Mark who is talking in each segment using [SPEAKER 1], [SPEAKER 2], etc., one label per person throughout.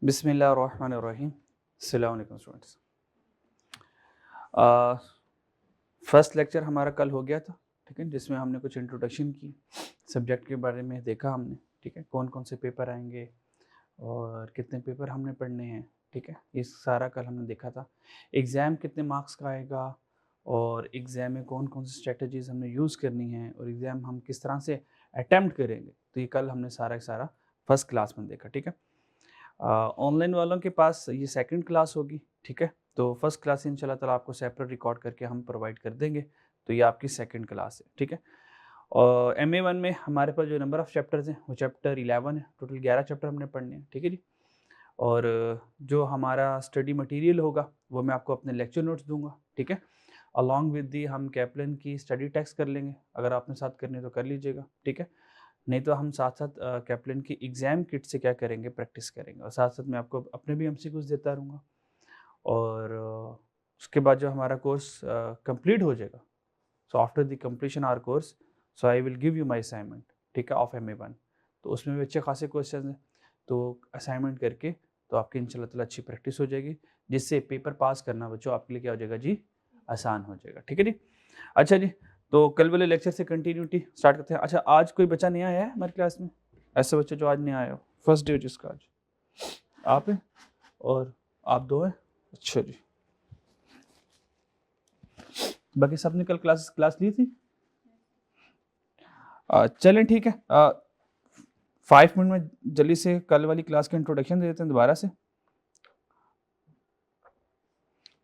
[SPEAKER 1] बिस्मिल्लाहिर्रहमानिर्रहीम। अस्सलाम वालेकुम स्टूडेंट्स। फर्स्ट लेक्चर हमारा कल हो गया था, ठीक है, जिसमें हमने कुछ इंट्रोडक्शन की, सब्जेक्ट के बारे में देखा हमने, ठीक है, कौन कौन से पेपर आएंगे और कितने पेपर हमने पढ़ने हैं, ठीक है, ये सारा कल हमने देखा था। एग्ज़ाम कितने मार्क्स का आएगा और एग्ज़ाम में कौन कौन सी स्ट्रेटजीज़ हमने यूज़ करनी है और एग्ज़ाम हम किस तरह से अटैम्प्ट करेंगे, तो ये कल हमने सारा का सारा फर्स्ट क्लास में देखा, ठीक है। ऑनलाइन वालों के पास ये सेकंड क्लास होगी, ठीक है, तो फर्स्ट क्लास इंशाल्लाह ताला आपको सेपरेट रिकॉर्ड करके हम प्रोवाइड कर देंगे, तो ये आपकी सेकंड क्लास है, ठीक है। और MA1 में हमारे पास जो नंबर ऑफ़ चैप्टर्स हैं वो चैप्टर 11 है, टोटल 11 चैप्टर हमने पढ़ने हैं, ठीक है जी। और जो हमारा स्टडी मटेरियल होगा वो मैं आपको अपने लेक्चर नोट्स दूंगा, ठीक है। अलॉन्ग विद दी हम कैप्लन की स्टडी टेक्स्ट कर लेंगे, अगर आपने साथ करनी है तो कर लीजिएगा, ठीक है। नहीं तो हम साथ-साथ कैप्लन की एग्ज़ाम किट से क्या करेंगे, प्रैक्टिस करेंगे और साथ-साथ मैं आपको अपने भी MCQs देता रहूँगा। और उसके बाद जो हमारा कोर्स कंप्लीट हो जाएगा, so after the completion our course, so I will give you my assignment, ठीक है, ऑफ MA1। तो उसमें भी अच्छे खासे क्वेश्चंस हैं, तो असाइनमेंट करके तो आपकी इंशाल्लाह ताला अच्छी प्रैक्टिस हो जाएगी, जिससे पेपर पास करना बच्चों आपके लिए क्या हो जाएगा जी, आसान हो जाएगा, ठीक है जी। अच्छा जी, तो कल वाले लेक्चर से कंटिन्यूटी स्टार्ट करते हैं। अच्छा, आज कोई बच्चा नया आया है हमारी क्लास में? ऐसे बच्चे जो आज नहीं आए हो, फर्स्ट डे जिसका आज आप हैं और आप दो हैं? अच्छा जी, बाकी सबने कल क्लास ली थी? चलें ठीक है, 5 मिनट में जल्दी से कल वाली क्लास का इंट्रोडक्शन दे देते हैं दोबारा से।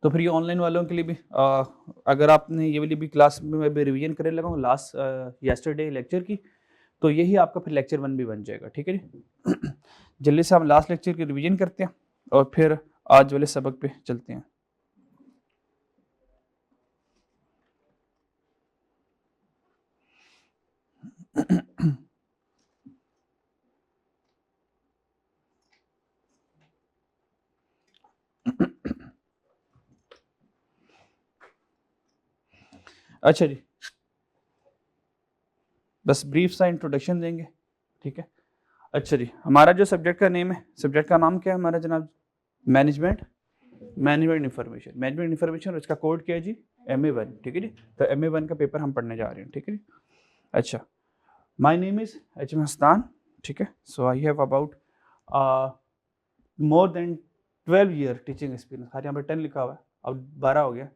[SPEAKER 1] तो फिर ये ऑनलाइन वालों के लिए भी अगर आपने ये वाली भी क्लास में मैं भी रिवीजन करने लगा हूँ लास्ट यस्टरडे लेक्चर की, तो यही आपका फिर लेक्चर 1 भी बन जाएगा, ठीक है जी। जल्दी से हम लास्ट लेक्चर की रिवीजन करते हैं और फिर आज वाले सबक पे चलते हैं। अच्छा जी, बस ब्रीफ सा इंट्रोडक्शन देंगे, ठीक है। अच्छा जी, हमारा जो सब्जेक्ट का नेम है, सब्जेक्ट का नाम क्या है हमारा जनाब? मैनेजमेंट मैनेजमेंट इन्फॉर्मेशन और इसका कोड क्या है जी? MA1, ठीक है जी। तो MA1 का पेपर हम पढ़ने जा रहे हैं, ठीक है जी। अच्छा, my name is HM Hastan, ठीक है। So I have about more than 12 year teaching experience. हर यहाँ पर 10 लिखा हुआ है, अब 12 हो गया।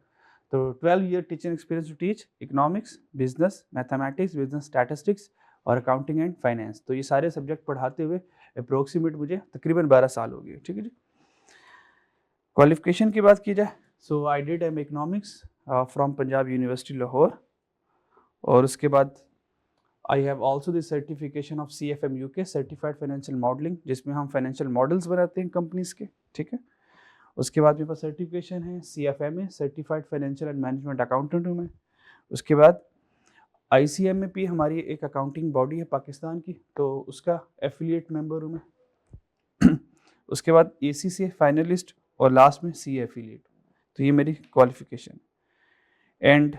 [SPEAKER 1] तो 12 year teaching experience to teach economics, business, mathematics, business statistics और अकाउंटिंग एंड फाइनेंस। तो ये सारे सब्जेक्ट पढ़ाते हुए अप्रोक्सीमेट मुझे तकरीबन 12 साल हो गए, ठीक है जी। क्वालिफिकेशन की बात की जाए, so I did M economics from Punjab university Lahore, और उसके बाद I have also the certification of CFM UK certified financial modelling, जिसमें हम फाइनेंशियल मॉडल्स बनाते हैं कंपनीज के, ठीक है। उसके बाद मेरे पास सर्टिफिकेशन है CFMA certified financial and management accountant हूँ मैं। उसके बाद ICMAP हमारी एक अकाउंटिंग बॉडी है पाकिस्तान की, तो उसका एफिलिएट मेंबर हूँ मैं। उसके बाद ACCA फाइनलिस्ट और लास्ट में CA एफिलिएट। तो ये मेरी qualification. And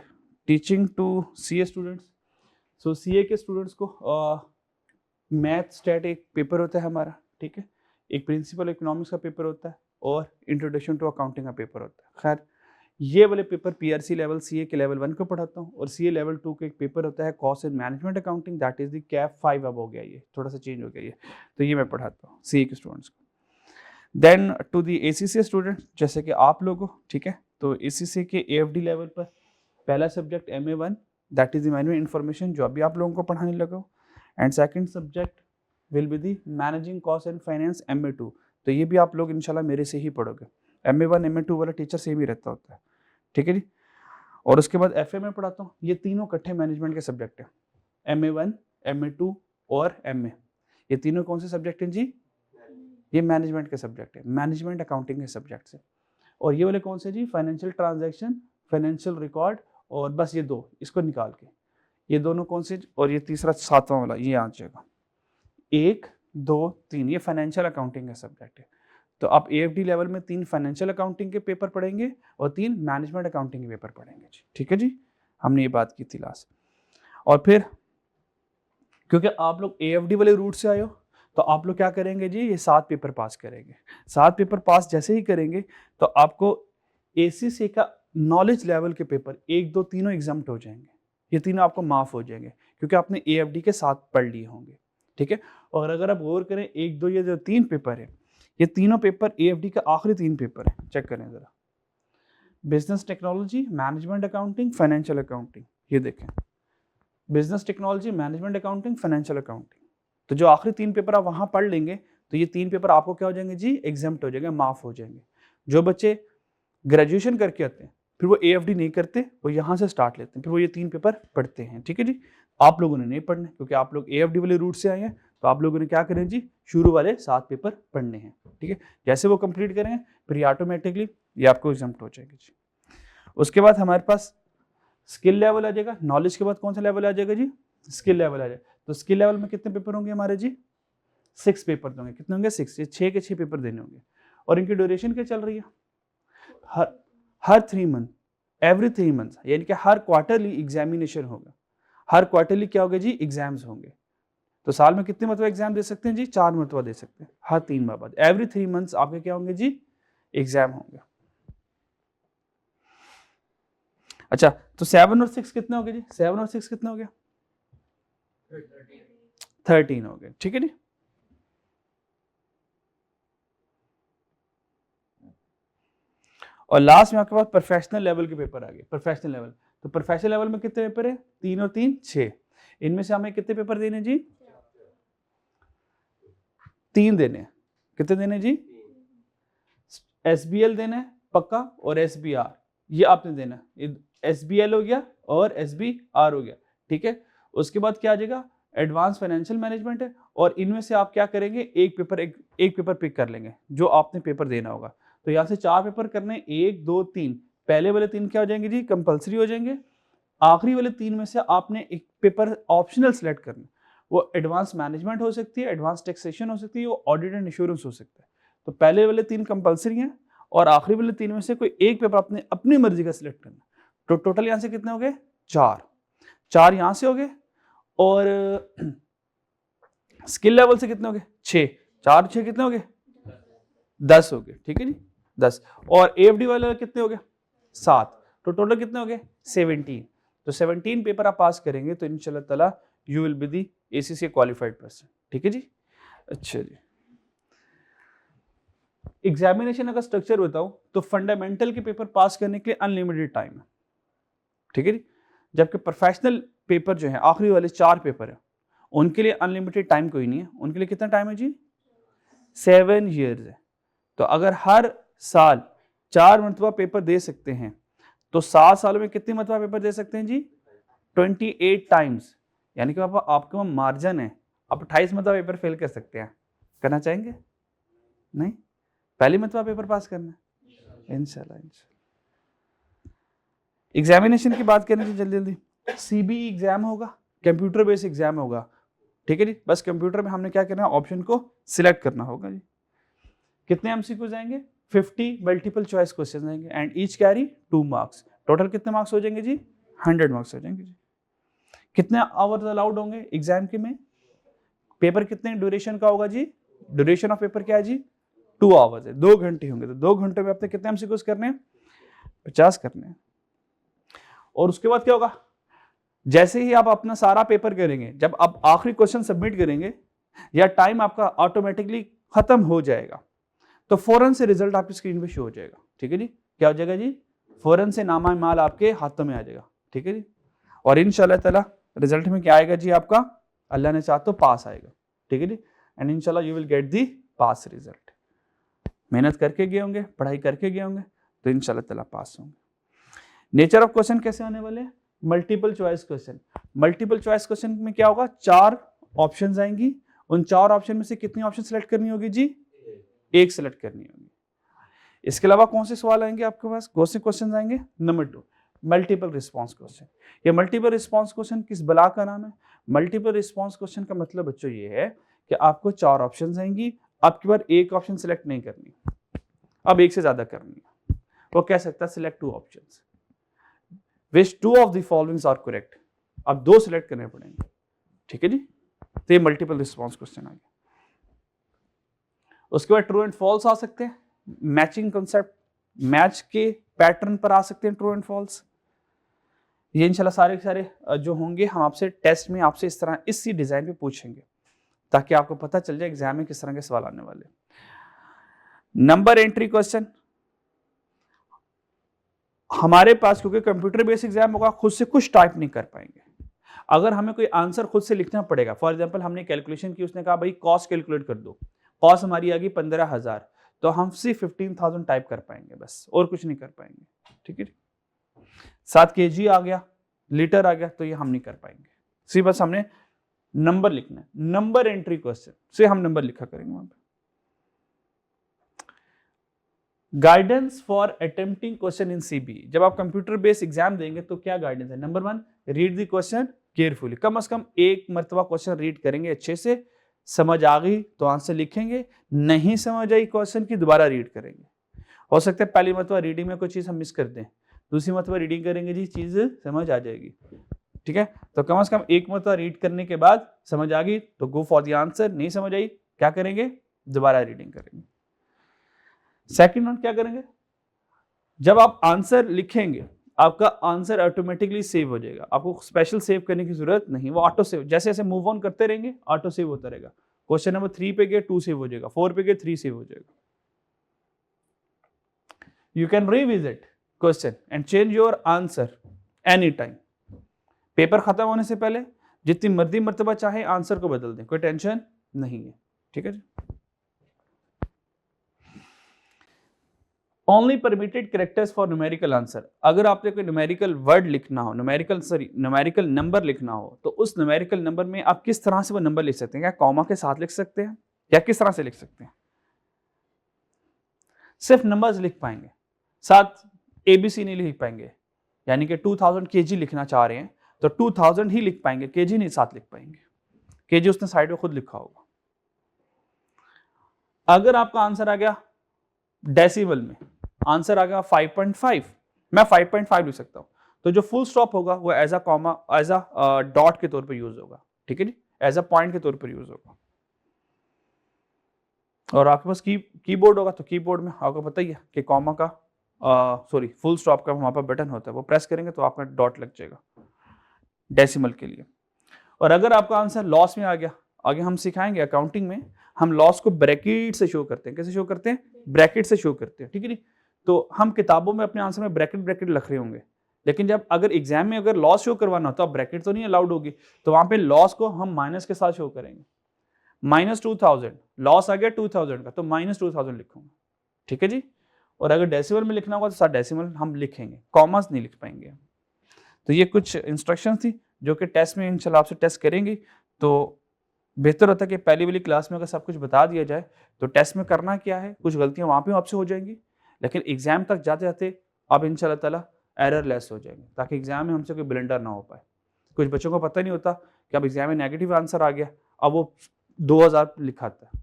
[SPEAKER 1] teaching to CA students, so CA के स्टूडेंट्स को मैथ स्टैट एक पेपर होता है हमारा, ठीक है, एक प्रिंसिपल इकोनॉमिक्स का पेपर होता है और इंट्रोडक्शन टू अकाउंटिंग का पेपर होता है। खैर, ये वाले पेपर PRC लेवल CA के लेवल 1 को पढ़ाता हूँ, और CA लेवल 2 का एक पेपर होता है cost and management accounting, that is the CAP 5 अब हो गया, ये थोड़ा सा चेंज हो गया ये, तो ये मैं पढ़ाता हूँ CA के स्टूडेंट्स को। Then to the ACCA student, जैसे कि आप लोग हो, ठीक है, तो ACCA के AFD लेवल पर पहला subject MA1 that is the management information, जो अभी आप लोगों को पढ़ाने लगा हूँ, and second subject will be the managing cost and finance MA2। तो ये भी आप लोग इंशाल्लाह मेरे से ही पढ़ोगे। MA1 MA2 वाला टीचर सेम ही रहता होता है, ठीक है जी। और उसके बाद FA में पढ़ाता हूँ, ये तीनों इकट्ठे मैनेजमेंट के सब्जेक्ट हैं, MA1 MA2 और MA। ये तीनों कौन से सब्जेक्ट हैं जी? ये मैनेजमेंट के सब्जेक्ट है, मैनेजमेंट अकाउंटिंग के सब्जेक्ट है। और ये वाले कौन से जी? फाइनेंशियल ट्रांजैक्शन, फाइनेंशियल रिकॉर्ड, और बस ये दो, इसको निकाल के ये दोनों कौन से, और ये तीसरा सातवां वाला ये आ जाएगा, 1 2 3, ये फाइनेंशियल अकाउंटिंग का सब्जेक्ट है। तो आप AFD लेवल में 3 फाइनेंशियल अकाउंटिंग के पेपर पढ़ेंगे और 3 मैनेजमेंट अकाउंटिंग के पेपर पढ़ेंगे जी, ठीक है जी। हमने ये बात की थी लास्ट। और फिर क्योंकि आप लोग AFD वाले रूट से आए हो, तो आप लोग क्या करेंगे जी, ये 7 पेपर पास करेंगे। 7 पेपर पास जैसे ही करेंगे तो आपको ACCA का नॉलेज लेवल के पेपर 1, 2 तीनों एग्जाम्प्ट हो जाएंगे। ये तीनों आपको माफ हो जाएंगे क्योंकि आपने AFD के 7 पढ़ लिए होंगे, ठीक है। और अगर आप गौर करें 1, 2 ये जो 3 पेपर है, ये तीनों पेपर AFD का आखिरी 3 पेपर है। चेक करें जरा, business technology, management accounting, financial accounting. ये देखें, business technology, management accounting, financial accounting. तो जो आखिरी 3 पेपर आप वहां पढ़ लेंगे तो ये 3 पेपर आपको क्या हो जाएंगे जी, एग्जाम्प्ट हो जाएंगे, माफ हो जाएंगे। जो बच्चे ग्रेजुएशन करके आते हैं फिर वो AFD नहीं करते, वो यहाँ से स्टार्ट लेते हैं, फिर वो ये 3 पेपर पढ़ते हैं, ठीक है जी। आप लोगों ने नहीं पढ़ने क्योंकि आप लोग AFD वाले रूट से आए हैं, तो आप लोगों ने क्या करें जी, शुरू वाले 7 पेपर पढ़ने हैं, ठीक है। जैसे वो कंप्लीट करेंगे फिर ये ऑटोमेटिकली ये आपको एग्जाम्प्ट हो जाएगी जी। उसके बाद हमारे पास स्किल लेवल आ जाएगा। नॉलेज के बाद कौन सा लेवल आ जाएगा जी, स्किल लेवल आ जाएगा। तो स्किल लेवल में कितने पेपर होंगे हमारे जी, 6 पेपर होंगे। कितने होंगे, 6। ये 6 के 6 पेपर देने होंगे। और इनकी ड्यूरेशन क्या चल रही है, हर 3 मंथ, एवरी 3 मंथ, यानी कि हर क्वार्टरली एग्जामिनेशन होगा। हर क्वार्टरली क्या होगा जी, एग्जाम्स होंगे। तो साल में कितने मरतबा एग्जाम दे सकते हैं जी, 4 मरतबा दे सकते हैं, हर 3 माह बाद। एवरी 3 मंथ्स आपके क्या होंगे जी, एग्जाम होंगे। अच्छा, तो 7 और 6 कितने हो गए जी, 7 और 6 कितने हो गया, 13 हो गए, ठीक है जी। और लास्ट में आपके पास प्रोफेशनल लेवल के पेपर आ गए। प्रोफेशनल लेवल, तो प्रोफेशनल लेवल में कितने पेपर है, 3 और 3 6। इनमें से हमें कितने पेपर देने जी, 3 देने हैं। कितने देने जी, SBL देना है पक्का, और SBR ये आपने देना है। SBL हो गया और SBR हो गया, ठीक है। उसके बाद क्या आ जाएगा, एडवांस फाइनेंशियल मैनेजमेंट है। और इनमें से आप क्या करेंगे, एक पेपर पिक कर लेंगे जो आपने पेपर देना होगा। तो यहाँ से 4 पेपर करने, 1, 2, 3। पहले वाले 3 क्या हो जाएंगे जी, कंपल्सरी हो जाएंगे। आखिरी वाले 3 में से आपने एक पेपर ऑप्शनल सेलेक्ट करना। वो एडवांस मैनेजमेंट हो सकती है, एडवांस टैक्सेशन हो सकती है, वो ऑडिट एंड इंश्योरेंस हो सकता है। तो पहले वाले 3 कंपल्सरी हैं और आखिरी वाले 3 में से कोई एक पेपर आपने अपनी मर्जी का सिलेक्ट करना। तो टोटल यहाँ से कितने हो गए, 4 यहाँ से हो गए। और स्किल लेवल से कितने हो गए, 6। 4 6 कितने हो गए, 10 हो गए, ठीक है जी, 10। और AFD वाले कितने हो गए, 7। तो टोटल कितने हो गए, 17। तो 17 पेपर आप पास करेंगे तो इंशाल्लाह ताला you will be the ACCA qualified person, ठीक है जी। अच्छा जी, एग्जामिनेशन का स्ट्रक्चर बताऊं तो फंडामेंटल के पेपर पास करने के लिए अनलिमिटेड टाइम है, ठीक है जी। जबकि प्रोफेशनल पेपर जो है आखिरी वाले 4 पेपर है, उनके लिए अनलिमिटेड टाइम कोई नहीं है। उनके लिए कितना टाइम है जी, 7 ईयर्स है। तो अगर हर साल 4 मरतबा पेपर दे सकते हैं तो 7 सालों में कितनी मरतबा पेपर दे सकते हैं जी, 28 टाइम्स। यानी कि आपके वहां मार्जिन है, आप 28 मरतबा पेपर फेल कर सकते हैं। करना चाहेंगे, नहीं, पहली मरतबा पेपर पास करना है इंशाल्लाह। एग्जामिनेशन की बात करें तो जल्दी जल्दी, CBE एग्जाम होगा, कंप्यूटर बेस्ड एग्जाम होगा, ठीक है जी। बस कंप्यूटर में हमने क्या करना है, ऑप्शन को सिलेक्ट करना होगा जी। कितने MCQ आएंगे, 50 मल्टीपल चॉइस क्वेश्चन आएंगे and each carry 2 marks. Total कितने मार्क्स हो जाएंगे जी, 100 मार्क्स हो जाएंगे जी। कितने आवर्स अलाउड होंगे एग्जाम के में, पेपर कितने ड्यूरेशन का होगा जी, ड्यूरेशन ऑफ पेपर क्या है जी, 2 आवर्स है, 2 घंटे होंगे। तो 2 घंटे में आपने कितने MCQs करने हैं, 50 करने हैं। और उसके बाद क्या होगा, जैसे ही आप अपना सारा पेपर करेंगे, जब आप आखिरी क्वेश्चन सबमिट करेंगे या टाइम आपका ऑटोमेटिकली खत्म हो जाएगा तो फौरन से रिजल्ट आपकी स्क्रीन पे शो हो जाएगा, ठीक है जी। क्या हो जाएगा जी, फौरन से नामा माल आपके हाथों में आ जाएगा, ठीक है जी। और इंशाल्लाह ताला रिजल्ट में क्या आएगा जी, आपका अल्लाह ने चाहा तो पास आएगा, ठीक है जी। एंड इंशाल्लाह you will get the pass result. मेहनत करके गए होंगे, पढ़ाई करके गए होंगे तो इंशाल्लाह ताला पास होंगे। नेचर ऑफ क्वेश्चन कैसे आने वाले हैं, multiple choice question. Multiple choice question में क्या होगा, 4 ऑप्शंस आएंगी। उन 4 ऑप्शन में से कितनी ऑप्शन सेलेक्ट करनी होगी जी, 1 सेलेक्ट करनी होगी। इसके अलावा कौन से सवाल आएंगे आपके पास, कौन से क्वेश्चन आएंगे, नंबर 2 मल्टीपल रिस्पॉन्स क्वेश्चन। ये मल्टीपल रिस्पॉन्स क्वेश्चन किस बला का नाम है, मल्टीपल रिस्पॉन्स क्वेश्चन का मतलब बच्चों ये है कि आपको 4 ऑप्शन आएंगी, आपके पास एक ऑप्शन सेलेक्ट नहीं करनी, अब एक से ज्यादा करनी है। वो कह सकता है select 2 options which 2 of the following are correct, अब 2 सिलेक्ट करने पड़ेंगे, ठीक है जी। तो ये मल्टीपल रिस्पॉन्स क्वेश्चन आ गया। उसके बाद ट्रू एंड फॉल्स आ सकते हैं, मैचिंग कॉन्सेप्ट, मैच के पैटर्न पर आ सकते हैं ट्रू एंड फॉल्स। ये इंशाल्लाह सारे के सारे जो होंगे हम आपसे टेस्ट में आपसे इस तरह इसी डिजाइन पे पूछेंगे, ताकि आपको पता चल जाए एग्जाम में किस तरह के सवाल आने वाले। नंबर एंट्री क्वेश्चन हमारे पास, क्योंकि कंप्यूटर बेस्ड एग्जाम होगा, खुद से कुछ टाइप नहीं कर पाएंगे। अगर हमें कोई आंसर खुद से लिखना पड़ेगा, फॉर एग्जांपल हमने कैलकुलेशन की, उसने कहा भाई कॉस्ट कैलकुलेट कर दो, कॉस्ट हमारी आ गई 15,000, तो हम सिर्फ 15,000 टाइप कर पाएंगे बस, और कुछ नहीं कर पाएंगे। ठीक है, 7 kg आ गया, लीटर आ गया, तो ये हम नहीं कर पाएंगे। सिर्फ बस हमने नंबर लिखना है, नंबर एंट्री क्वेश्चन से हम नंबर लिखा करेंगे वहां पे। Guidance for attempting question in CB, जब आप कंप्यूटर बेस्ड एग्जाम देंगे तो क्या गाइडेंस है? Number 1, read the question carefully, कम से कम एक मरतबा क्वेश्चन रीड करेंगे अच्छे से, समझ आ गई तो आंसर लिखेंगे, नहीं समझ आई क्वेश्चन की दोबारा रीड करेंगे। हो सकता है पहली मरतबा रीडिंग में कोई चीज हम मिस कर दें, दूसरी मरतबा रीडिंग करेंगे जी चीज समझ आ जाएगी। ठीक है, तो कम से कम एक मरतबा रीड करने के बाद समझ आ गई तो गो फॉर द आंसर, नहीं समझ आई क्या करेंगे? दोबारा रीडिंग करेंगे। सेकंड वन क्या करेंगे? जब आप आंसर लिखेंगे आपका आंसर ऑटोमेटिकली सेव हो जाएगा, आपको स्पेशल सेव करने की जरूरत नहीं, वो ऑटो सेव, जैसे जैसे मूव ऑन करते रहेंगे ऑटो सेव होता रहेगा। क्वेश्चन नंबर 3 पे गए 2 सेव हो जाएगा, 4 पे गए 3 सेव हो जाएगा। You can revisit question and change your answer any time. Paper खत्म होने से पहले जितनी मर्जी मर्तबा चाहे आंसर को बदल दें, कोई टेंशन नहीं है। ठीक है जी। Only permitted characters for numerical answer, अगर आपने कोई न्यूमेरिकल वर्ड लिखना हो, न्यूमेरिकल नंबर लिखना हो, तो उस न्यूमेरिकल नंबर में आप किस तरह से वो नंबर लिख सकते हैं? क्या कॉमा के साथ लिख सकते हैं या किस तरह से लिख सकते हैं? सिर्फ नंबर्स लिख पाएंगे, साथ एबीसी नहीं लिख पाएंगे। यानी कि 2000 kg लिखना चाह रहे हैं तो 2000 ही लिख पाएंगे, kg नहीं साथ लिख पाएंगे, kg उसने साइड में खुद लिखा होगा। अगर आपका आंसर आ गया डेसिमल में, आंसर आ गया 5.5, मैं 5.5 लिख सकता हूं, तो जो फुल स्टॉप होगा वो as a comma, as a dot के तौर पर यूज होगा। ठीक है जी, एज अ पॉइंट के तौर पर यूज होगा। और आपके पास कीबोर्ड होगा तो कीबोर्ड में आपको पता ही है कि कॉमा का सॉरी फुल स्टॉप का वहां पर बटन होता है, वो प्रेस करेंगे तो आपका डॉट लग जाएगा डेसिमल के लिए। और अगर आपका आंसर लॉस में आ गया, आगे हम सिखाएंगे अकाउंटिंग में हम लॉस को ब्रैकेट से शो करते हैं। कैसे शो करते हैं? ब्रैकेट से शो करते हैं। ठीक है नी, तो हम किताबों में अपने आंसर में ब्रैकेट ब्रैकेट लिख रहे होंगे, लेकिन जब अगर एग्जाम में अगर लॉस शो करवाना हो तो अब ब्रैकेट तो नहीं अलाउड होगी, तो वहां पे लॉस को हम माइनस के साथ शो करेंगे। -2000 लॉस आ गया 2000 का, तो -2000 लिखूंगा। ठीक है जी। और अगर डेसिमल में लिखना होगा तो साथ डेसिमल हम लिखेंगे, कॉमास नहीं लिख पाएंगे। तो ये कुछ इंस्ट्रक्शंस थी जो कि टेस्ट में इंशाल्लाह आपसे टेस्ट करेंगे, तो बेहतर होता है कि पहली वाली क्लास में अगर सब कुछ बता दिया जाए तो टेस्ट में करना क्या है, कुछ गलतियां वहां पे आपसे हो जाएंगी, लेकिन एग्जाम तक जाते जाते आप इंशाल्लाह ताला एरर लेस हो जाएंगे, ताकि एग्जाम में हमसे कोई ब्लंडर ना हो पाए। कुछ बच्चों को पता नहीं होता कि अब एग्जाम में नेगेटिव आंसर आ गया, अब वो 2000 लिखाता है।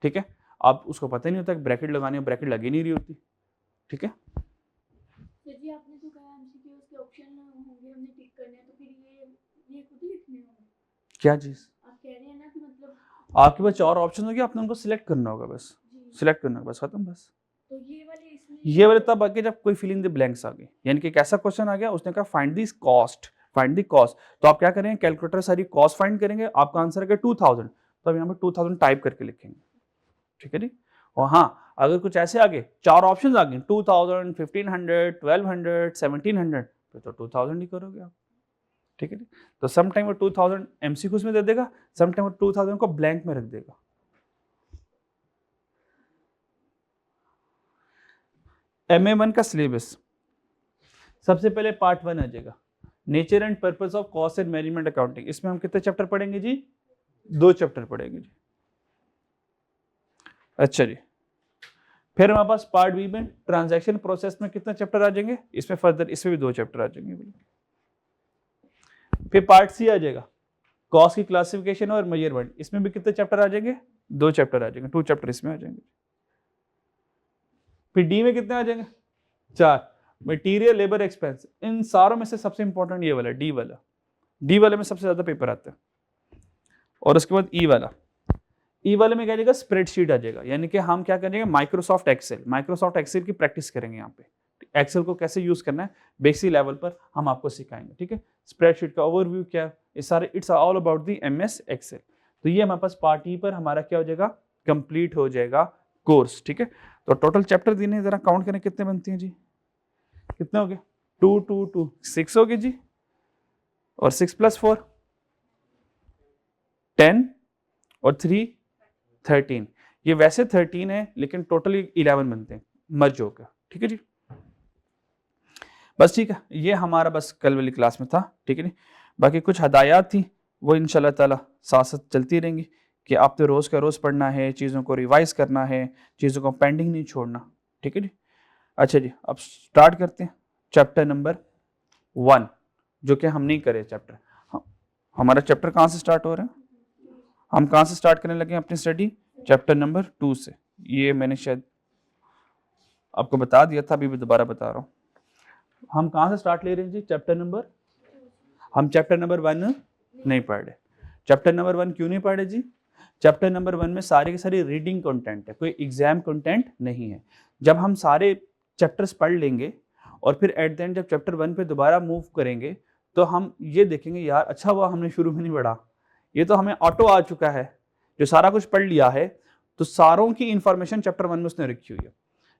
[SPEAKER 1] ठीक है, अब उसको पता ही नहीं होता कि ब्रैकेट लगानी है, ब्रैकेट लगी नहीं रही होती। ठीक है,
[SPEAKER 2] जी आपने तो कहा एमसीक्यू के ऑप्शन होंगे, हमने टिक करने हैं, तो फिर ये खुद लिखने होंगे?
[SPEAKER 1] क्या चीज
[SPEAKER 2] आप कह रहे हैं ना कि मतलब
[SPEAKER 1] आपके पास 4 ऑप्शन होंगे, आपने उनको सिलेक्ट करना होगा, बस सिलेक्ट करना होगा, बस खत्म। बस
[SPEAKER 2] तो इसमें
[SPEAKER 1] ये वाले तब आगे जब कोई फिलिंग द ब्लैंक्स आ गई, यानी कि कैसा क्वेश्चन आ गया, उसने कहा find this cost, find the cost, तो आप क्या करेंगे? कैलकुलेटर सारी कॉस्ट फाइंड करेंगे, आपका आंसर है 2000, तो अब यहाँ पे 2000 टाइप करके लिखेंगे। ठीक है जी। और हाँ, अगर कुछ ऐसे आ गए 4 ऑप्शन आ गए 2000, 1500, 1200, 1700, तो 2000 ही करोगे आप। ठीक है जी। तो सम टाइम वो 2000 एमसीक्यूज में दे देगा, सम टाइम वो 2000 को ब्लैंक में रख देगा। MA1 का सिलेबस, सबसे पहले पार्ट 1 आ जाएगा, nature and purpose of cost and management accounting. इसमें हम कितने चैप्टर पढ़ेंगे जी? 2 चैप्टर पढ़ेंगे जी। अच्छा जी, फिर हमारे पास पार्ट बी में ट्रांजैक्शन प्रोसेस में कितने चैप्टर आ जाएंगे? इसमें फर्दर इसमें भी 2 चैप्टर आ जाएंगे। फिर पार्ट सी आ जाएगा, कॉस्ट की क्लासिफिकेशन और मेजरमेंट, इसमें भी कितने चैप्टर आ जाएंगे? 2 चैप्टर आ जाएंगे, 2 चैप्टर इसमें आ जाएंगे। फिर डी में कितने आ जाएंगे? 4, मटेरियल लेबर एक्सपेंस। इन सारों में से सबसे इंपॉर्टेंट ये वाला डी वाला, डी वाले में सबसे ज्यादा पेपर आते हैं। और उसके बाद ई वाला, ई वाले में क्या आ जाएगा, स्प्रेडशीट आ जाएगा, यानी कि हम क्या करेंगे, माइक्रोसॉफ्ट एक्सेल की प्रैक्टिस करेंगे यहाँ पे। एक्सेल को कैसे यूज करना है बेसिक लेवल पर हम आपको सिखाएंगे, ठीक है। स्प्रेडशीट का ओवरव्यू क्या है, ये सारे it's all about the MS Excel. तो ये हमारे पास पार्ट ई पर हमारा क्या हो जाएगा, कंप्लीट हो जाएगा कोर्स, ठीक है। तो टोटल चैप्टर दिए जरा काउंट करें कितने बनते हैं जी, कितने हो गए, 2 2 2 6 हो गए जी, और 6 + 4 10 और 3 13। ये वैसे 13 है लेकिन टोटली 11 बनते हैं मर्ज होकर, ठीक है जी। बस ठीक है, ये हमारा बस कल वाली क्लास में था, ठीक है जी। बाकी कुछ हदायत थी वो इंशाल्लाह ताला साथ साथ चलती रहेंगी कि आपने रोज़ का रोज़ पढ़ना है, चीज़ों को रिवाइज करना है, चीज़ों को पेंडिंग नहीं छोड़ना, ठीक है जी। अच्छा जी, अब स्टार्ट करते हैं चैप्टर नंबर 1 जो कि हम नहीं करे चैप्टर। हमारा चैप्टर कहाँ से स्टार्ट हो रहा है, हम कहाँ से स्टार्ट करने लगे अपनी स्टडी, चैप्टर नंबर 2 से। ये मैंने शायद आपको बता दिया था, अभी भी दोबारा बता रहा हूँ। हम कहाँ से स्टार्ट ले रहे हैं जी, चैप्टर नंबर, हम चैप्टर नंबर 1 नहीं पढ़ रहे। चैप्टर नंबर 1 क्यों नहीं पढ़े जी, चैप्टर नंबर 1 में सारी की सारी रीडिंग कंटेंट है, कोई एग्जाम कंटेंट नहीं है। जब हम सारे चैप्टर्स पढ़ लेंगे और फिर एट द एंड जब चैप्टर 1 पे दोबारा मूव करेंगे तो हम ये देखेंगे यार अच्छा हुआ हमने शुरू में नहीं पढ़ा, ये तो हमें ऑटो आ चुका है, जो सारा कुछ पढ़ लिया है, तो सारों की इंफॉर्मेशन चैप्टर 1 में उसने रखी हुई है।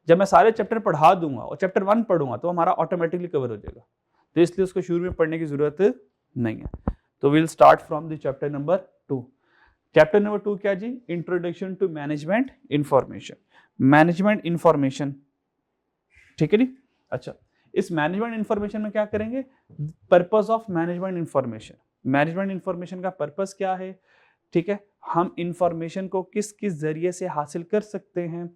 [SPEAKER 1] जब मैं सारे चैप्टर पढ़ा दूंगा और चैप्टर 1 पढ़ूंगा तो हमारा ऑटोमेटिकली कवर हो जाएगा, तो इसलिए उसको शुरू में पढ़ने की जरूरत नहीं है। तो will start from the chapter number 2। Chapter number 2 क्या जी, introduction to management information, management information, ठीक है जी। अच्छा, इस मैनेजमेंट इंफॉर्मेशन में क्या करेंगे, purpose of management information, management information का पर्पस क्या है, ठीक है, हम इंफॉर्मेशन को किस किस जरिए से हासिल कर सकते हैं,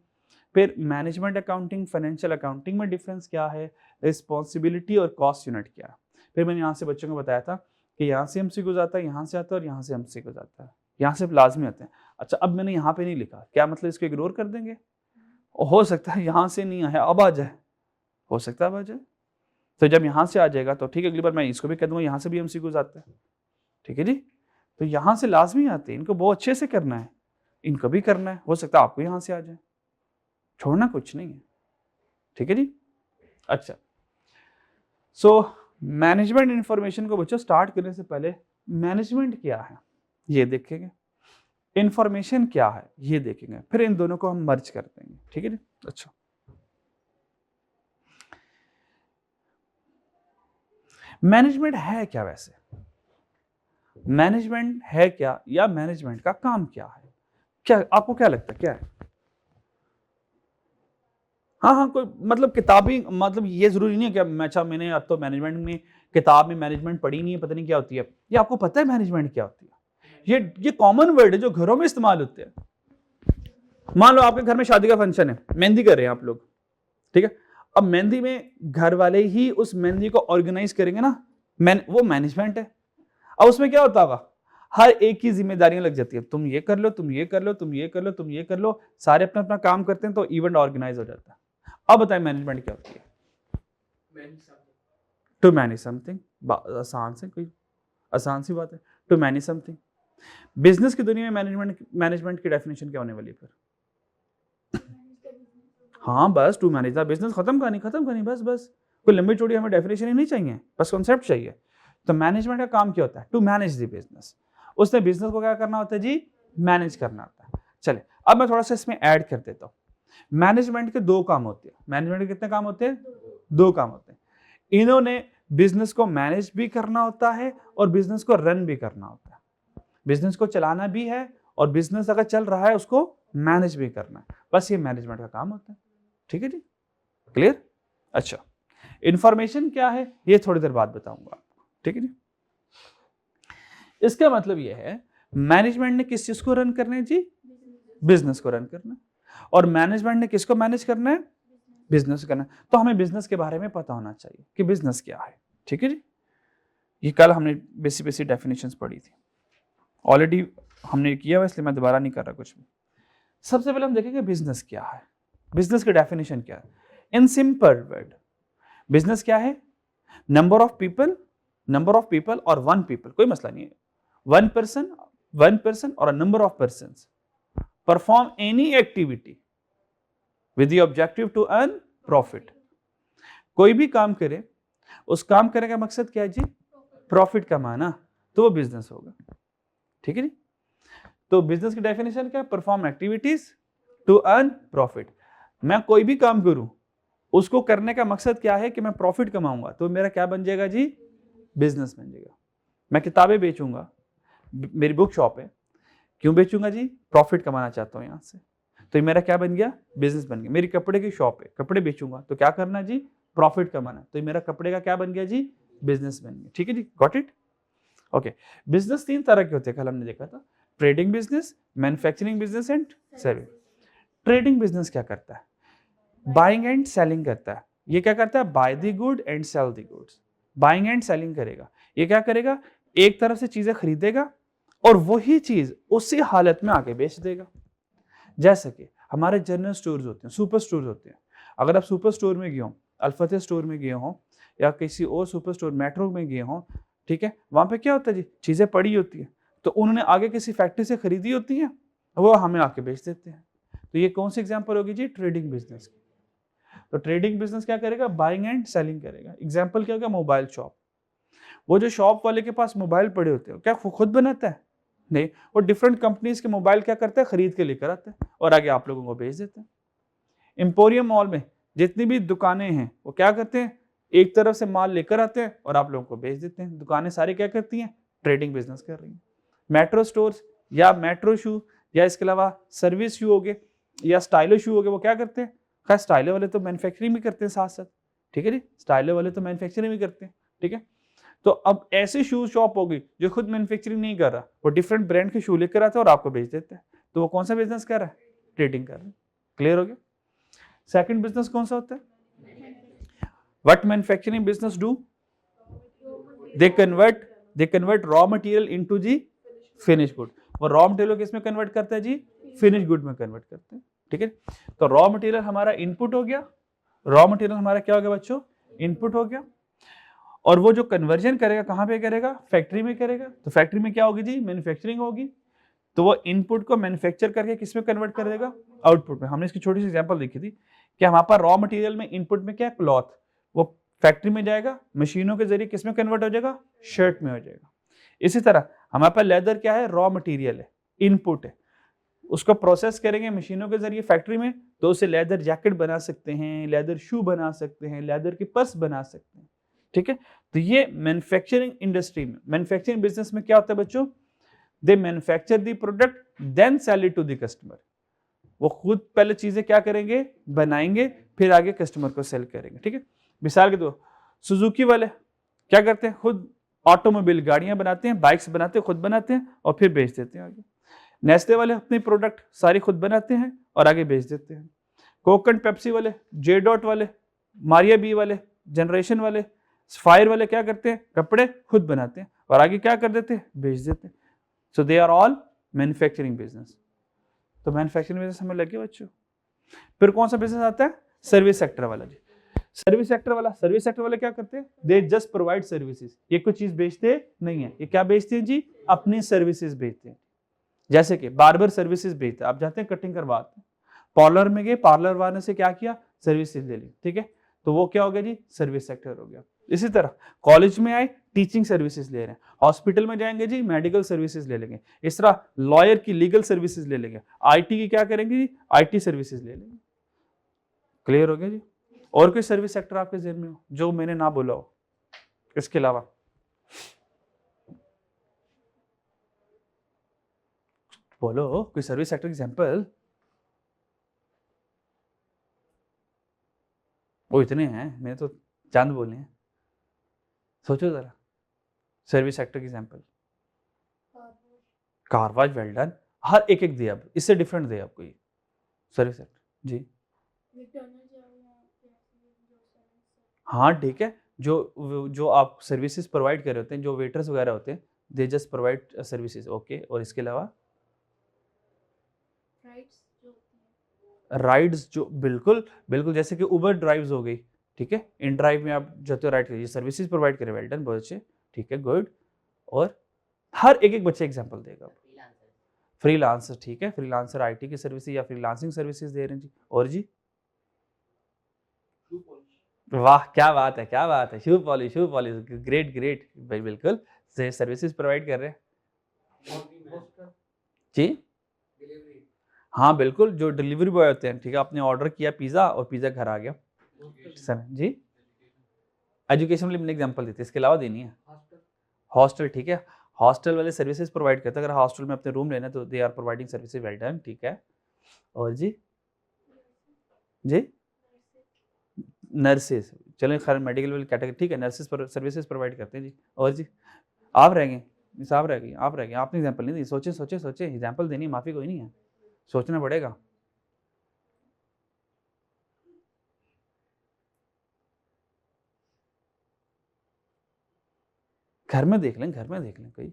[SPEAKER 1] फिर मैनेजमेंट अकाउंटिंग फाइनेंशियल अकाउंटिंग में डिफरेंस क्या है, रिस्पॉन्सिबिलिटी और कॉस्ट यूनिट क्या है। फिर मैंने यहाँ से बच्चों को बताया था कि यहाँ से एमसीक्यू जाता है, यहाँ से आता है और यहाँ से एमसीक्यू जाता है, यहाँ से लाजमी आते हैं। अच्छा, अब मैंने यहाँ पे नहीं लिखा, क्या मतलब इसको इग्नोर कर देंगे, हो सकता है यहाँ से नहीं आया अब आ जाए, हो सकता है अब आ जाए, तो जब यहाँ से आ जाएगा तो ठीक है, अगली बार मैं इसको भी कह दूंगा यहाँ से भी एमसीक्यूज आते हैं, ठीक है जी। तो यहाँ से लाजमी आते हैं, इनको बहुत अच्छे से करना है, इनको भी करना है, हो सकता है आपको यहाँ से आ जाए, छोड़ना कुछ नहीं है, ठीक है जी। अच्छा, सो मैनेजमेंट इंफॉर्मेशन को बच्चों स्टार्ट करने से पहले मैनेजमेंट क्या है ये देखेंगे, इंफॉर्मेशन क्या है ये देखेंगे, फिर इन दोनों को हम मर्ज कर देंगे, ठीक है जी। अच्छा, मैनेजमेंट है क्या वैसे, मैनेजमेंट है क्या या मैनेजमेंट का काम क्या है, क्या आपको क्या लगता है क्या है? हाँ, कोई मतलब किताबी, मतलब ये जरूरी नहीं है कि अच्छा मैंने अब तो मैनेजमेंट में किताब में मैनेजमेंट पढ़ी नहीं है, पता नहीं क्या होती है, ये आपको पता है मैनेजमेंट क्या होती है, ये कॉमन वर्ड है जो घरों में इस्तेमाल होते हैं। मान लो आपके घर में शादी का फंक्शन है, मेहंदी कर रहे हैं आप लोग, ठीक है, अब मेहंदी में घर वाले ही उस मेहंदी को ऑर्गेनाइज करेंगे ना, वो मैनेजमेंट है। अब उसमें क्या होता होगा, हर एक की जिम्मेदारियां लग जाती है, तुम ये कर लो, तुम ये कर लो, तुम ये कर लो, तुम ये कर लो, सारे अपना अपना काम करते हैं तो इवेंट ऑर्गेनाइज हो जाता है। अब बताएं मैनेजमेंट क्या होती है, टू मैनेज समथिंग, आसान से कोई आसान सी बात है, टू मैनेज समथिंग। बिजनेस की दुनिया में मैनेजमेंट की डेफिनेशन क्या होने वाली है फिर, हाँ बस टू मैनेज द बिजनेस, खत्म करनी बस कोई लंबी चौड़ी हमें डेफिनेशन ही नहीं चाहिए, बस कॉन्सेप्ट चाहिए। तो मैनेजमेंट का काम क्या होता है, टू मैनेज द बिजनेस, उसने बिजनेस को क्या करना होता है जी, मैनेज करना होता है। चले अब मैं थोड़ा सा इसमें ऐड कर देता हूँ, मैनेजमेंट के 2 काम होते हैं, मैनेजमेंट के कितने काम होते हैं, 2 काम होते हैं। इन्होंने बिजनेस को मैनेज भी करना होता है और बिजनेस को रन भी करना होता है, बिजनेस को चलाना भी है और बिजनेस अगर चल रहा है उसको मैनेज भी करना है, बस ये मैनेजमेंट का काम होता है, ठीक है जी, क्लियर। अच्छा, इंफॉर्मेशन क्या है ये थोड़ी देर बाद बताऊंगा आपको, ठीक है जी। इसका मतलब ये है मैनेजमेंट ने किस चीज को रन करना है जी, बिजनेस को रन करना है, और मैनेजमेंट ने किसको मैनेज करना है, बिजनेस करना है। तो हमें बिजनेस के बारे में पता होना चाहिए कि बिजनेस क्या है, ठीक है जी। ये कल हमने बेसिक डेफिनेशंस पढ़ी थी, ऑलरेडी हमने किया हुआ, इसलिए मैं दोबारा नहीं कर रहा कुछ भी। सबसे पहले हम देखेंगे बिजनेस क्या है, बिजनेस की डेफिनेशन क्या है। इन सिंपल वर्ड, बिजनेस क्या है, नंबर ऑफ पीपल और वन पीपल, कोई मसला नहीं है, वन पर्सन और number of persons, perform any activity with the objective to earn profit. कोई भी काम करे, उस काम करने का मकसद क्या है जी? प्रॉफिट कमाना, तो वो बिजनेस होगा। ठीक है जी? तो बिजनेस की डेफिनेशन क्या है? Perform activities to earn profit. मैं कोई भी काम करूं, उसको करने का मकसद क्या है कि मैं प्रॉफिट कमाऊंगा, तो मेरा क्या बन जाएगा जी? बिजनेस बन जाएगा। मैं किताबें बेचूंगा, मेरी बुक शॉप है, क्यों बेचूंगा जी? प्रॉफिट कमाना चाहता हूं यहां से, तो ये मेरा क्या बन गया? बिजनेस बन गया। मेरी कपड़े की शॉप है, कपड़े बेचूंगा, तो क्या करना जी? प्रॉफिट कमाना, तो ये मेरा कपड़े का क्या बन गया जी? बिजनेस बन गया। ठीक है जी, गॉट इट? ओके। बिजनेस 3 तरह के होते हैं, कल हमने देखा था, trading business, manufacturing business and service. Trading business क्या करता है? बाइंग एंड सेलिंग करता है। ये क्या करता है? Buy the good and sell the goods. Buying and selling करेगा। ये क्या करेगा? एक तरफ से चीजें खरीदेगा और वही चीज उसी हालत में आगे बेच देगा। जैसे कि हमारे जनरल स्टोर्स होते हैं, सुपर स्टोर्स होते हैं। अगर आप सुपर स्टोर में गए हो, अल्फाते स्टोर में गए हो, या किसी और सुपर स्टोर मेट्रो में गए हो, ठीक है, वहां पे क्या होता है जी? चीजें पड़ी होती है, तो उन्होंने आगे किसी फैक्ट्री से खरीदी होती है, वो हमें आके बेच देते हैं। तो ये कौन सी एग्जांपल होगी जी? ट्रेडिंग बिजनेस की। तो ट्रेडिंग बिजनेस क्या करेगा? बाइंग एंड सेलिंग करेगा। एग्जांपल क्या होगा? Mobile shop. वो जो शॉप वाले के पास मोबाइल पड़े होते हैं, क्या वो खुद बनाता है? नहीं, वो डिफरेंट कंपनीज के मोबाइल क्या करता है? खरीद के लेकर आता है और आगे आप लोगों को बेच देते हैं। एम्पोरियम मॉल में जितनी भी दुकानें हैं, वो क्या करते हैं? एक तरफ से माल लेकर आते हैं और आप लोगों को बेच देते हैं। दुकानें सारी क्या करती हैं? ट्रेडिंग बिजनेस कर रही हैं। मेट्रो स्टोर्स या मेट्रो शू या इसके अलावा सर्विस शू हो गए या स्टाइलो शू हो गए, वो क्या करते हैं? खैर स्टाइलो वाले तो मैन्युफैक्चरिंग भी करते हैं साथ साथ। ठीक है जी, स्टाइलो वाले तो मैन्युफैक्चरिंग भी करते हैं। ठीक है, तो अब ऐसी शू शॉप होगी जो खुद मैन्युफैक्चरिंग नहीं कर रहा, वो डिफरेंट ब्रांड के शू लेकर आता है और आपको बेच देता है, तो वो कौन सा बिजनेस कर रहा है? ट्रेडिंग कर रहा है। क्लियर हो गया? सेकंड बिजनेस कौन सा होता है? What manufacturing business do? They convert raw material into जी फिनिश गुड। वो रॉ मटेरियल किस में कन्वर्ट करता है जी? फिनिश गुड में कन्वर्ट करते हैं। ठीक है, तो रॉ मटेरियल हमारा इनपुट हो गया, रॉ मटेरियल हमारा क्या हो गया बच्चों? इनपुट हो गया, और वो जो कन्वर्जन करेगा कहां पे करेगा? फैक्ट्री में करेगा। तो फैक्ट्री में क्या होगी जी? मैन्युफैक्चरिंग होगी। तो वो इनपुट को मैन्युफैक्चर करके किस में कन्वर्ट कर देगा? आउटपुट में। हमने इसकी छोटी सी एग्जांपल देखी थी कि हमारे पास रॉ मटेरियल में इनपुट में क्या? क्लॉथ, वो फैक्ट्री में जाएगा, मशीनों के जरिए किस में कन्वर्ट हो जाएगा? शर्ट में हो जाएगा। इसी तरह हमारे पास लेदर क्या है? रॉ मटेरियल है, इनपुट है, उसको प्रोसेस करेंगे मशीनों के जरिए फैक्ट्री में, तो उसे लेदर जैकेट बना सकते हैं, लेदर शू बना सकते हैं, लेदर की पर्स बना सकते हैं। ठीक है, तो ये मैन्युफैक्चरिंग इंडस्ट्री में, मैन्युफैक्चरिंग बिजनेस में क्या होता है बच्चों? They manufacture the product then sell it to the customer. वो खुद पहले चीजें क्या करेंगे? बनाएंगे, फिर आगे कस्टमर को सेल करेंगे। ठीक है, मिसाल के दो, सुजुकी वाले क्या करते हैं? खुद ऑटोमोबाइल गाड़ियां बनाते हैं, बाइक्स बनाते हैं, खुद बनाते हैं और फिर बेच देते हैं आगे। नेस्ले वाले अपने प्रोडक्ट सारी खुद बनाते हैं और आगे बेच देते हैं। कोक एंड पेप्सी वाले, जे डॉट वाले, मारिया बी वाले, जनरेशन वाले, फायर वाले क्या करते हैं? कपड़े खुद बनाते हैं और आगे क्या कर देते हैं? बेच देते हैं। So they are all manufacturing business. तो मैन्युफैक्चरिंग बिजनेस हमें लगे बच्चों। फिर कौन सा बिजनेस आता है? सर्विस सेक्टर वाला जी। सर्विस सेक्टर वाले क्या करते हैं? They just provide services. ये कोई चीज बेचते नहीं है, ये क्या बेचते हैं जी? अपनी सर्विसेज बेचते हैं। जैसे कि बार्बर सर्विसेज बेचते हैं, आप जाते हैं कटिंग करवाते हैं, पार्लर में गए, पार्लर वाले से क्या किया? सर्विसेज ले ली। ठीक है, तो वो क्या हो गया जी? सर्विस सेक्टर हो गया। इसी तरह कॉलेज में आए, टीचिंग सर्विसेज ले रहे हैं, हॉस्पिटल में जाएंगे जी, मेडिकल सर्विसेज ले लेंगे, इस तरह लॉयर की लीगल सर्विसेज ले लेंगे, आईटी की क्या करेंगे जी? आईटी सर्विसेज ले लेंगे। क्लियर हो गया जी? और कोई सर्विस सेक्टर आपके जेहन में हो जो मैंने ना बोला हो इसके अलावा? बोलो कोई सर्विस सेक्टर एग्जांपल। वो इतने हैं, मैंने तो चांद बोले हैं, सोचो जरा। सर्विस सेक्टर की example, car wash, well done, हर एक दे, अब इससे डिफरेंट दे आपको ये सर्विस सेक्टर जी। हाँ ठीक है, जो आप सर्विसेज प्रोवाइड कर रहे होते हैं, जो वेटर्स वगैरह होते हैं, they just provide services. Okay, और इसके अलावा राइड्स जो बिल्कुल बिल्कुल, जैसे कि उबर ड्राइव्स हो गई। ठीक है, इन ड्राइव में आप जाते हो, राइड करिए, सर्विसेज प्रोवाइड करें, वेल डन, बहुत अच्छे। ठीक है, गुड। और हर एक बच्चे एग्जांपल देगा। फ्रीलांसर, ठीक है, फ्रीलांसर आईटी की सर्विसेज या फ्रीलांसिंग सर्विसेज दे रहे हैं जी। और जी वाह, क्या बात है, क्या बात है, शू पॉलिश, ग्रेट ग्रेट भाई, बिल्कुल सर्विसेज प्रोवाइड कर रहे हैं जी। हाँ बिल्कुल, जो डिलीवरी बॉय होते हैं, ठीक है, आपने ऑर्डर किया पिज़्ज़ा और पिज़्ज़ा घर आ गया सर जी। एजुकेशन वाली मैंने एग्जांपल दी थी, इसके अलावा देनी है हॉस्टल, ठीक है, हॉस्टल वाले सर्विसेज प्रोवाइड करते हैं। अगर हॉस्टल में अपने रूम लेना तो they are providing services, well done, ठीक है। और जी जी नर्सेज, चलें खैर मेडिकल वाली कैटेगरी, ठीक है, नर्सेज पर सर्विसेज प्रोवाइड करते हैं जी। और जी आप रह गए, आप रह गई, आप रह गए, आपने एग्जांपल नहीं दी, सोचे सोचे सोचे, एग्जांपल देनी, माफ़ी कोई नहीं है, सोचना पड़ेगा। घर में देख लें, घर में देख लें, कोई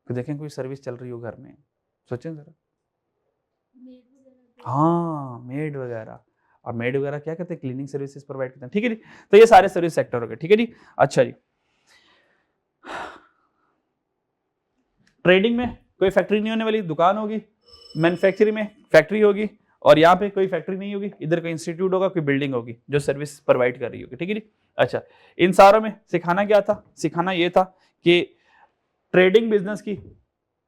[SPEAKER 1] देखें कोई सर्विस चल रही हो घर में, सोचें ज़रा। हाँ मेड वगैरह, अब मेड वगैरह क्या कहते हैं, क्लीनिंग सर्विसेज प्रोवाइड करते हैं, ठीक है जी। तो ये सारे सर्विस सेक्टर हो गए, ठीक है जी। अच्छा जी, ट्रेडिंग में कोई फैक्ट्री नहीं होने वाली, दुकान होगी, मैन्युफैक्चरिंग में फैक्ट्री होगी, और यहाँ पे कोई फैक्ट्री नहीं होगी, इधर कोई इंस्टीट्यूट होगा, कोई बिल्डिंग होगी जो सर्विस प्रोवाइड कर रही होगी, ठीक है जी। अच्छा, इन सारों में सिखाना क्या था, सिखाना ये था कि ट्रेडिंग बिजनेस की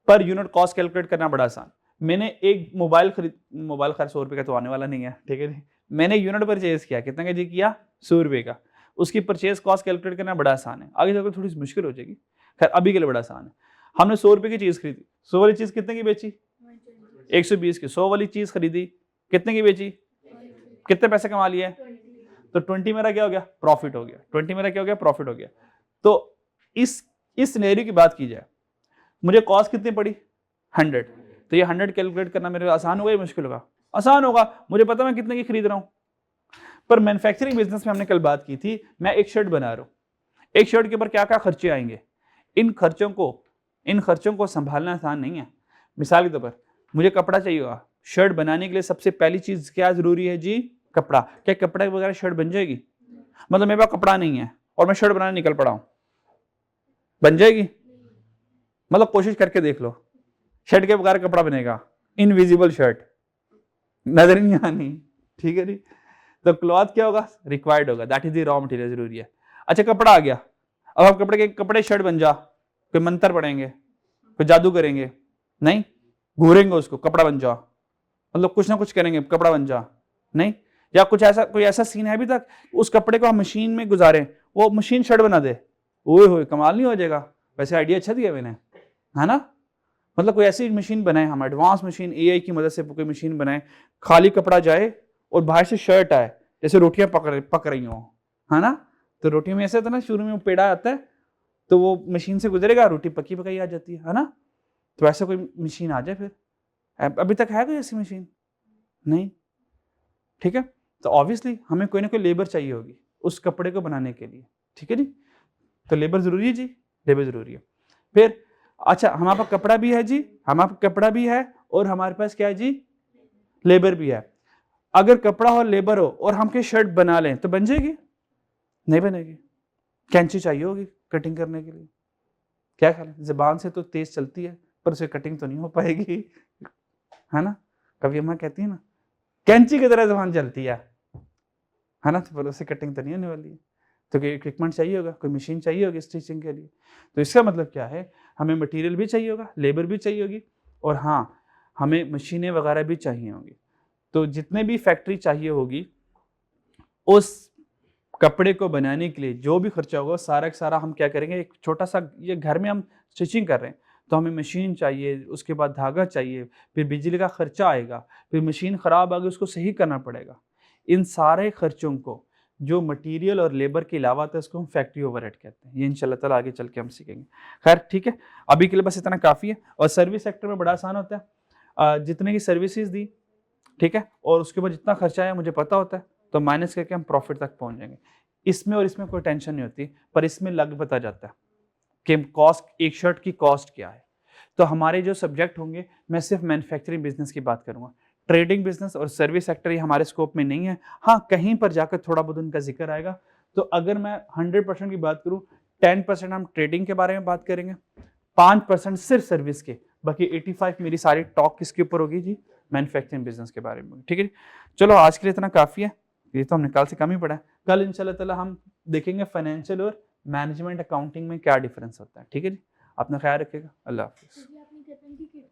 [SPEAKER 1] पर यूनिट कॉस्ट कैलकुलेट करना बड़ा आसान। मैंने एक मोबाइल खरीद, मोबाइल खैर 100 रुपये का तो आने वाला नहीं है, ठीक है जी, मैंने यूनिट परचेज किया, कितना का जी किया, 100 रुपये का, उसकी परचेज कॉस्ट कैलकुलेट करना बड़ा आसान है, आगे जाकर थोड़ी सी मुश्किल हो जाएगी, खैर अभी के लिए बड़ा आसान है। हमने 100 रुपये की चीज़ खरीदी, 100 वाली चीज़ कितने की बेची, 120 की। 100 वाली चीज़ खरीदी, कितने की बेची, कितने पैसे कमा लिए, तो 20 मेरा क्या हो गया, प्रॉफिट हो गया, 20 मेरा क्या हो गया, प्रॉफिट हो गया। तो इस सिनेरियो की बात की जाए, मुझे कॉस्ट कितनी पड़ी, 100, तो ये 100 कैलकुलेट करना मेरे आसान होगा या मुश्किल होगा, आसान होगा, मुझे पता मैं कितने की खरीद रहा हूँ। पर मैन्युफैक्चरिंग बिजनेस में हमने कल बात की थी, मैं एक शर्ट बना रहा हूँ, एक शर्ट के ऊपर क्या क्या खर्चे आएंगे, इन खर्चों को संभालना आसान नहीं है। मिसाल के तौर पर मुझे कपड़ा चाहिए होगा, शर्ट बनाने के लिए सबसे पहली चीज क्या जरूरी है जी, कपड़ा। क्या कपड़ा वगैरह शर्ट बन जाएगी, मतलब मेरे पास कपड़ा नहीं है और मैं शर्ट बनाने निकल पड़ा हूं, बन जाएगी, मतलब कोशिश करके देख लो, शर्ट के बगैर कपड़ा बनेगा, इनविजिबल शर्ट, नजर नहीं आनी, ठीक है जी। तो क्लॉथ क्या होगा, रिक्वायर्ड होगा, that is the raw material, जरूरी है। अच्छा कपड़ा आ गया, अब आप कपड़े शर्ट बन जा, कोई मंत्र पढ़ेंगे, कोई जादू करेंगे, नहीं, घूरेंगे उसको, कपड़ा बन जा, मतलब कुछ ना कुछ करेंगे, कपड़ा बन जा, नहीं। या कुछ ऐसा, कोई ऐसा सीन है अभी तक उस कपड़े को हम मशीन में गुजारे, वो मशीन शर्ट बना दे, ओए होए कमाल नहीं हो जाएगा। वैसे आइडिया अच्छा दिया मैंने, है ना, मतलब कोई ऐसी मशीन बनाए हम, एडवांस मशीन, एआई की मदद से कोई मशीन बनाए, खाली कपड़ा जाए और बाहर से शर्ट आए, जैसे रोटियां पक रही हो, है ना। तो रोटी में ऐसा था ना, शुरू में पेड़ा आता है तो वो मशीन से गुजरेगा, रोटी पकी पकाई आ जाती है ना। तो ऐसा कोई मशीन आ जाए फिर, अभी तक है कोई ऐसी मशीन, नहीं, ठीक है। तो ऑब्वियसली हमें कोई ना कोई लेबर चाहिए होगी उस कपड़े को बनाने के लिए, ठीक है जी। तो लेबर जरूरी है जी, लेबर जरूरी है। फिर अच्छा हमारे पास कपड़ा भी है जी, हमारे पास कपड़ा भी है और हमारे पास क्या है जी, लेबर भी है। अगर कपड़ा और लेबर हो और हम के शर्ट बना लें तो बन जाएगी, नहीं बनेगी, कैंची चाहिए होगी कटिंग करने के लिए, क्या ख्याल है, ज़बान से तो तेज चलती है पर उसे कटिंग तो नहीं हो पाएगी, है ना। कभी अम्मा कहती है ना, कैंची की तरह ज़बान चलती है ना, तो पर उसे कटिंग तो नहीं होने वाली है। तो कोई इक्विपमेंट चाहिए होगा, कोई मशीन चाहिए होगी स्टिचिंग के लिए। तो इसका मतलब क्या है, हमें मटेरियल भी चाहिए होगा, लेबर भी चाहिए होगी, और हाँ हमें मशीनें वगैरह भी चाहिए होंगी। तो जितने भी फैक्ट्री चाहिए होगी उस कपड़े को बनाने के लिए जो भी खर्चा होगा सारा का सारा हम क्या करेंगे, एक छोटा सा, ये घर में हम स्टिचिंग कर रहे हैं तो हमें मशीन चाहिए, उसके बाद धागा चाहिए, फिर बिजली का खर्चा आएगा, फिर मशीन ख़राब आ गई उसको सही करना पड़ेगा। इन सारे खर्चों को जो मटेरियल और लेबर के अलावा था उसको हम फैक्ट्री ओवरहेड कहते हैं। ये इंशाल्लाह ताला आगे चल के हम सीखेंगे। खैर ठीक है, अभी के लिए बस इतना काफ़ी है। और सर्विस सेक्टर में बड़ा आसान होता है, जितने की सर्विसेज दी, ठीक है, और उसके बाद जितना खर्चा आया मुझे पता होता है, तो माइनस करके हम प्रॉफिट तक पहुंच जाएंगे। इसमें और इसमें कोई टेंशन नहीं होती, पर इसमें लग पता जाता है कि कॉस्ट, एक शर्ट की कॉस्ट क्या है। तो हमारे जो सब्जेक्ट होंगे, मैं सिर्फ मैन्युफैक्चरिंग बिजनेस की बात करूंगा, ट्रेडिंग बिजनेस और सर्विस सेक्टर ये हमारे स्कोप में नहीं है। हाँ कहीं पर जाकर थोड़ा बहुत उनका जिक्र आएगा। तो अगर मैं 100% की बात करूं, 10% हम ट्रेडिंग के बारे में बात करेंगे, 5% सिर्फ सर्विस के, बाकी 85 मेरी सारी टॉक किसके ऊपर होगी जी, मैन्युफैक्चरिंग बिजनेस के बारे में, ठीक है जी। चलो आज के लिए इतना काफ़ी है, ये तो हमने कल से कम ही पढ़ा है। कल इंशाल्लाह ताला हम देखेंगे फाइनेंशियल और मैनेजमेंट अकाउंटिंग में क्या डिफरेंस होता है, ठीक है जी। अपना ख्याल रखिएगा, अल्लाह हाफिज़।
[SPEAKER 2] सर जी आपने कहते हैं कि किट का